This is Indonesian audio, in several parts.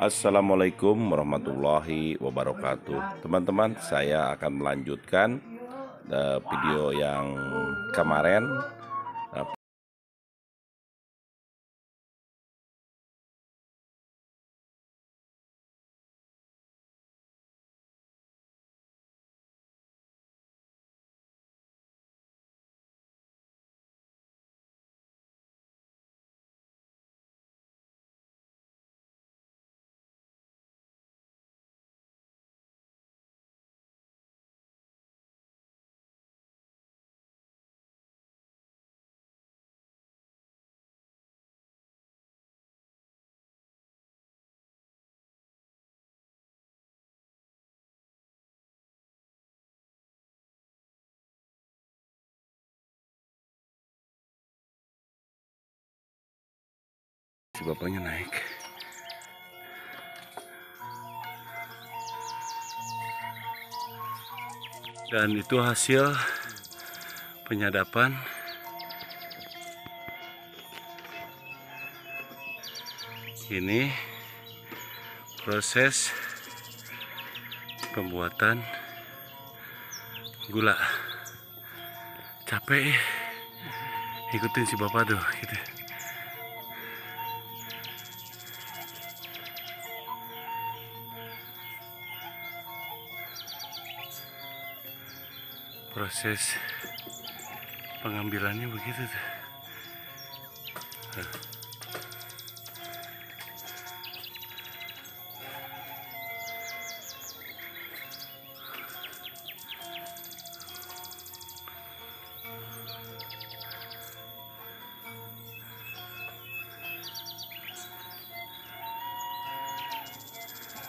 Assalamualaikum warahmatullahi wabarakatuh. Teman-teman, saya akan melanjutkan video yang kemarin. Si bapaknya naik. Dan itu hasil penyadapan ini, proses pembuatan gula. Capek, ikutin si bapak tuh gitu. Proses pengambilannya begitu tuh.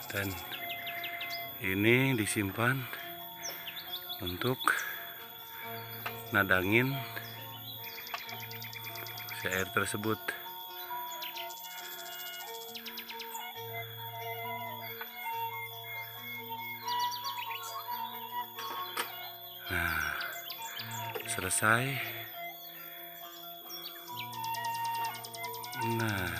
Dan ini disimpan untuk nadangin si air tersebut. Nah, selesai. Nah,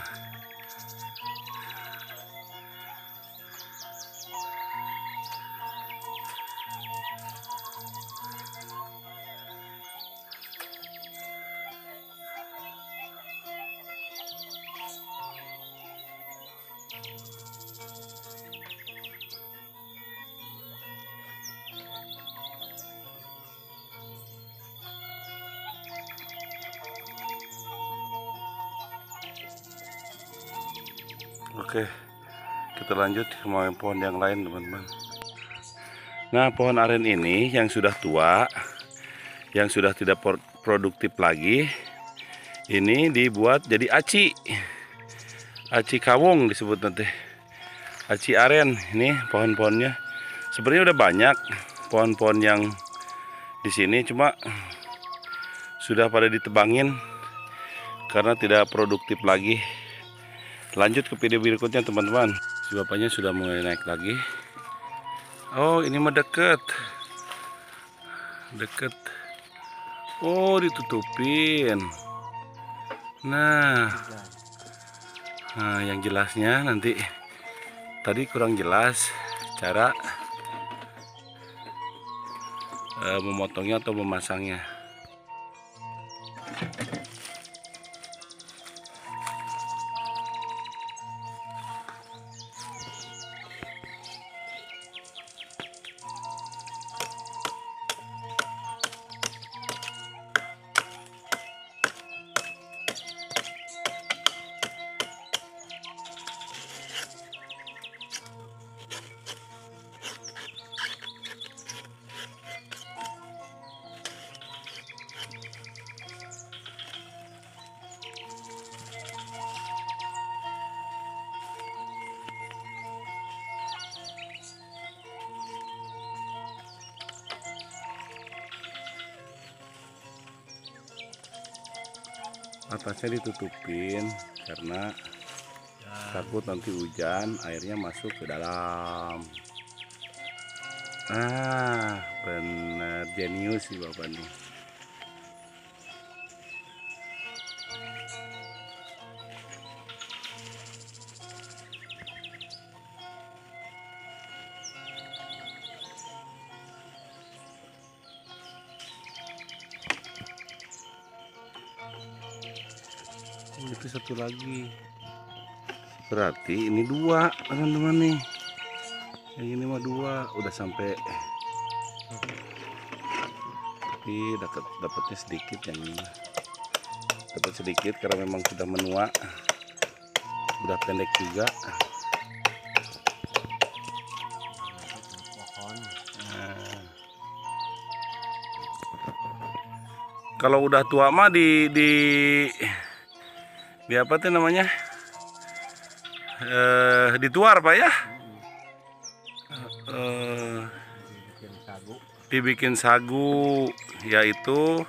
oke, kita lanjut ke pohon yang lain, teman-teman. Nah, pohon aren ini yang sudah tua, yang sudah tidak produktif lagi, ini dibuat jadi aci kawung disebut nanti, aci aren. Ini pohon-pohonnya sebenarnya udah banyak pohon-pohon yang di sini, cuma sudah pada ditebangin karena tidak produktif lagi. Lanjut ke video berikutnya, teman-teman. Si bapaknya sudah mulai naik lagi. Oh, ini mah deket. Oh, ditutupin. Nah, yang jelasnya nanti, tadi kurang jelas cara memotongnya atau memasangnya. Atasnya ditutupin karena takut nanti hujan airnya masuk ke dalam. Bener, jenius sih bapak nih. Itu satu lagi. Berarti ini 2 teman-teman nih. Yang ini mah 2 udah sampai. Tapi dapatnya sedikit yang ini. Dapat sedikit karena memang sudah menua. Udah pendek juga. Kalau udah tua mah di apa tuh namanya? Dituar Pak ya? Dibikin sagu, yaitu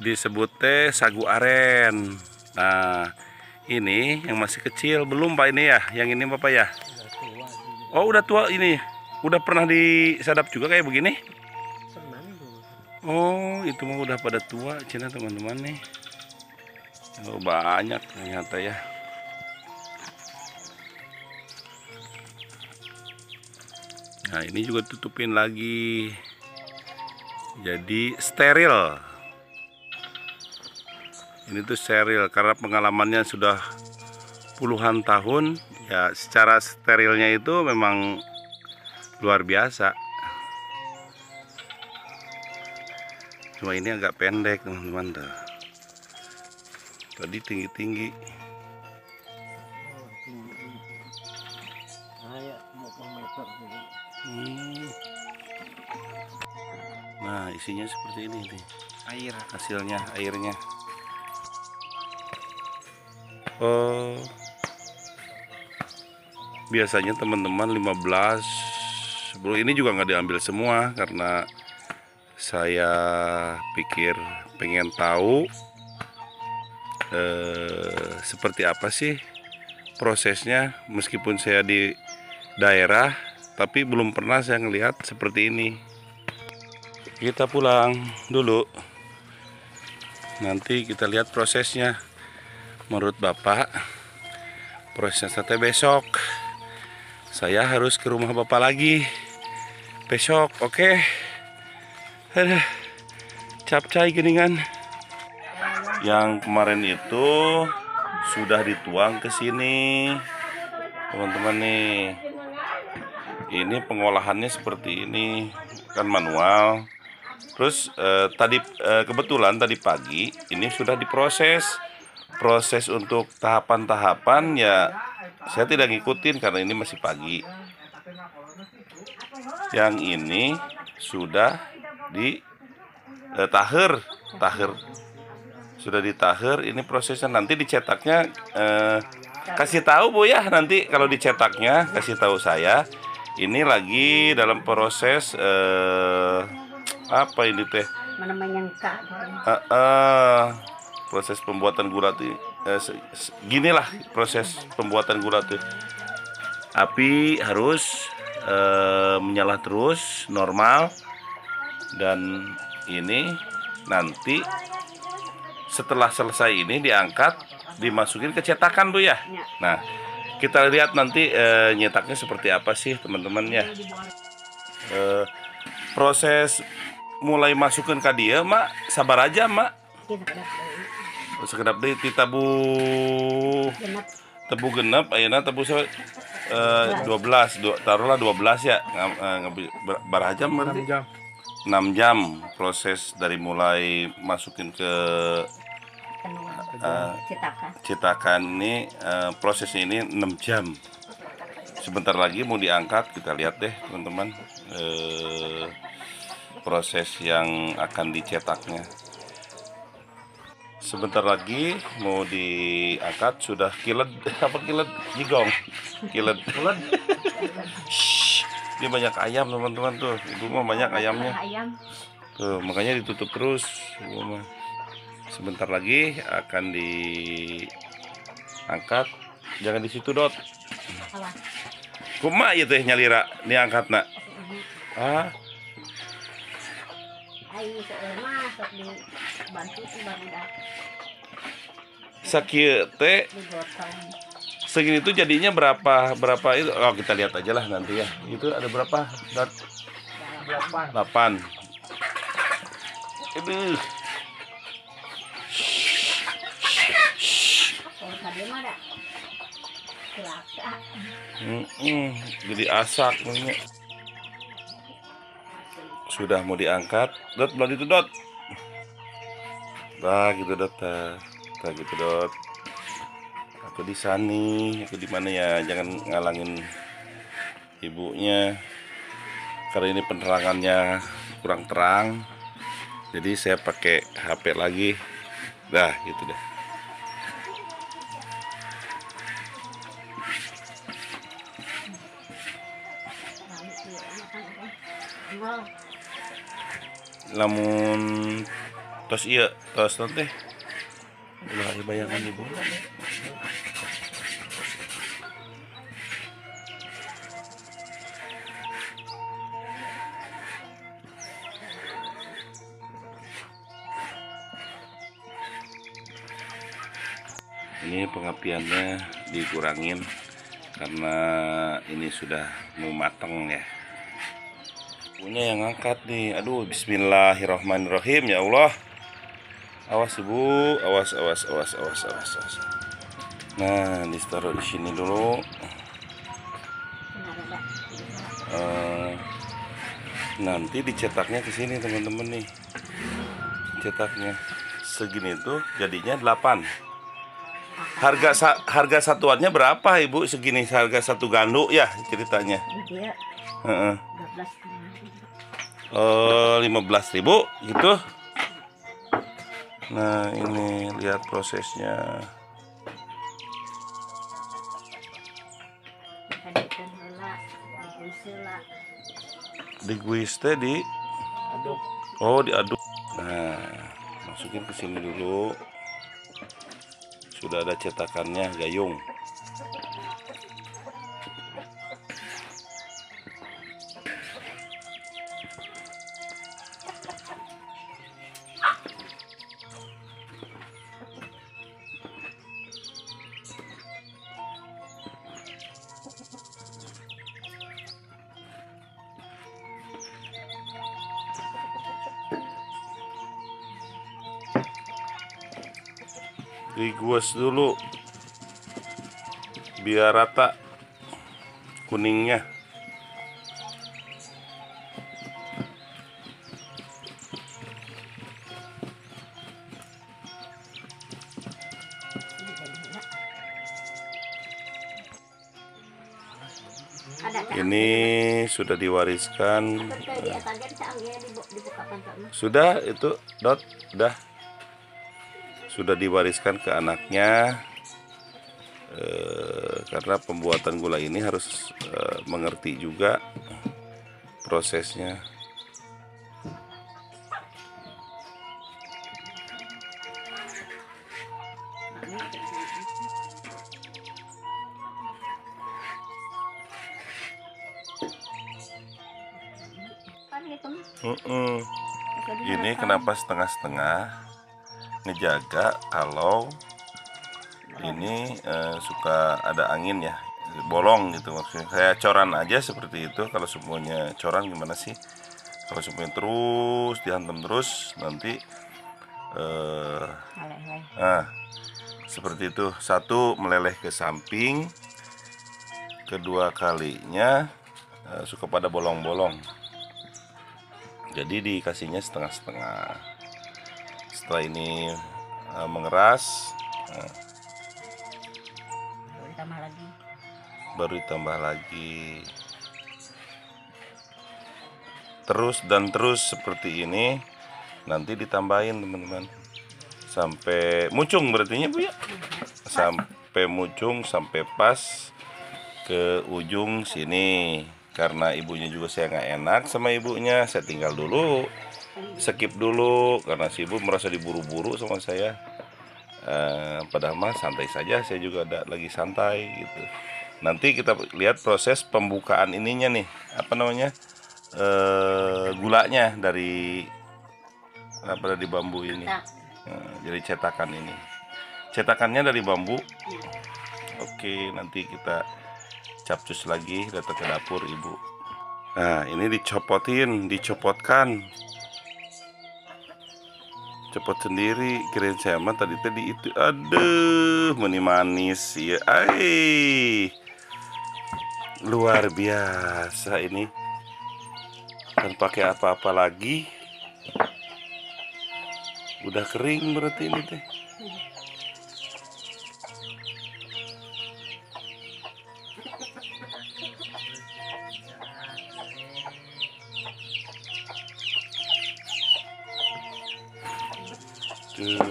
disebut teh sagu aren. Nah, ini yang masih kecil belum Pak ini ya? Yang ini Bapak ya? Oh, udah tua ini. Udah pernah disadap juga kayak begini? Oh, itu mah udah pada tua Cina teman-teman nih. Oh, banyak ternyata ya. Nah, ini juga tutupin lagi. Jadi steril. Ini tuh steril karena pengalamannya sudah puluhan tahun. Ya, secara sterilnya itu memang luar biasa. Cuma ini agak pendek teman-teman dah. Tadi tinggi-tinggi. Nah, isinya seperti ini nih. Air hasilnya, airnya. Oh. Biasanya teman-teman 15. Sebelum ini juga nggak diambil semua karena saya pikir pengen tahu seperti apa sih prosesnya, meskipun saya di daerah tapi belum pernah saya ngelihat seperti ini. Kita pulang dulu, nanti kita lihat prosesnya. Menurut Bapak, prosesnya teh besok saya harus ke rumah Bapak lagi besok, oke? Aduh, capcay geningan. Yang kemarin itu sudah dituang ke sini, teman-teman nih. Ini pengolahannya seperti ini, kan manual. Terus kebetulan tadi pagi ini sudah diproses. Proses untuk tahapan-tahapan ya saya tidak ngikutin karena ini masih pagi. Yang ini sudah tahir sudah ditahir. Ini prosesnya nanti dicetaknya, kasih tahu Bu ya, nanti kalau dicetaknya kasih tahu saya. Ini lagi dalam proses apa ini teh proses pembuatan gula tuh. Ginilah proses pembuatan gula tuh. Api harus menyala terus normal. Dan ini nanti setelah selesai ini diangkat, dimasukin ke cetakan Bu ya. Nah, kita lihat nanti nyetaknya seperti apa sih teman-teman ya. Proses mulai masukin ke dia Mak, sabar aja Mak. Sekedap deh ditabu tebu genep, ayeuna tebu 12, taruhlah 12 ya. Berapa jam berarti? 6 jam proses dari mulai masukin ke cetakan ini. Prosesnya ini 6 jam. Sebentar lagi mau diangkat, kita lihat deh teman-teman proses yang akan dicetaknya. Sebentar lagi mau diangkat, sudah kilet jigong kilet. Ini banyak ayam teman-teman tuh, ibu mah banyak ayamnya tuh, makanya ditutup terus ibu mah. Sebentar lagi akan diangkat, jangan di situ Dot. Kumaha ieu teh nyalira diangkat nak? Sakieu teh segini tuh jadinya berapa itu? Oh, kita lihat aja lah nanti ya. Itu ada berapa? 8. Aduh. Jadi asak ini. Sudah mau diangkat, Dot, belum itu Dot. Nah gitu Dot, nah gitu Dot. Aku di sini, aku di mana ya? Jangan ngalangin ibunya. Karena ini penerangannya kurang terang, jadi saya pakai HP lagi. Dah gitu deh. Lamun tos iya tos nanti ulah bayangan ibu. Ini pengapiannya dikurangin karena ini sudah mau matang ya. Punya yang angkat nih. Aduh, bismillahirrahmanirrahim ya Allah. Awas ibu, awas. Nah, ditaruh di sini dulu. Nanti dicetaknya ke sini teman-teman nih. Cetaknya segini tuh jadinya 8. Harga satuannya berapa ibu? Segini harga satu ganduk ya ceritanya. Iya. 15.000 gitu. Nah ini lihat prosesnya. Diguis teh di aduk. Oh diaduk. Nah masukin ke sini dulu. Sudah ada cetakannya gayung. Diguas dulu biar rata kuningnya. Ini sudah diwariskan. Sudah itu Dot, sudah diwariskan ke anaknya. Karena pembuatan gula ini harus mengerti juga prosesnya. Ini kenapa setengah-setengah? Ngejaga kalau ini suka ada angin ya, bolong gitu maksudnya. Saya coran aja seperti itu. Kalau semuanya coran gimana sih? Kalau semuanya terus dihantam terus nanti seperti itu. Satu meleleh ke samping, kedua kalinya suka pada bolong-bolong. Jadi dikasihnya setengah-setengah. Setelah ini mengeras, baru ditambah lagi. Terus dan terus seperti ini. Nanti ditambahin teman-teman sampai mucung, berarti Bu ya. Sampai mucung, sampai pas ke ujung sini. Karena ibunya juga saya nggak enak sama ibunya, saya tinggal dulu, skip dulu karena si ibu merasa diburu-buru sama saya. Padahal mah santai saja, saya juga ada lagi santai gitu. Nanti kita lihat proses pembukaan ininya nih, apa namanya, gulanya dari bambu ini. Jadi cetakan ini, cetakannya dari bambu. Oke, nanti kita capcus lagi, datang ke dapur ibu. Nah ini dicopotkan. cepet sendiri. Kirain saya mah tadi itu. Aduh, meni manis ya. Luar biasa ini. Dan pakai apa-apa lagi. Udah kering berarti ini teh. Tuh.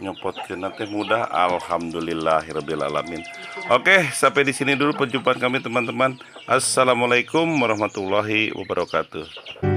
Nyopot ke nanti mudah, alhamdulillahirabbil alamin. Oke, sampai di sini dulu perjumpaan kami teman-teman. Assalamualaikum warahmatullahi wabarakatuh.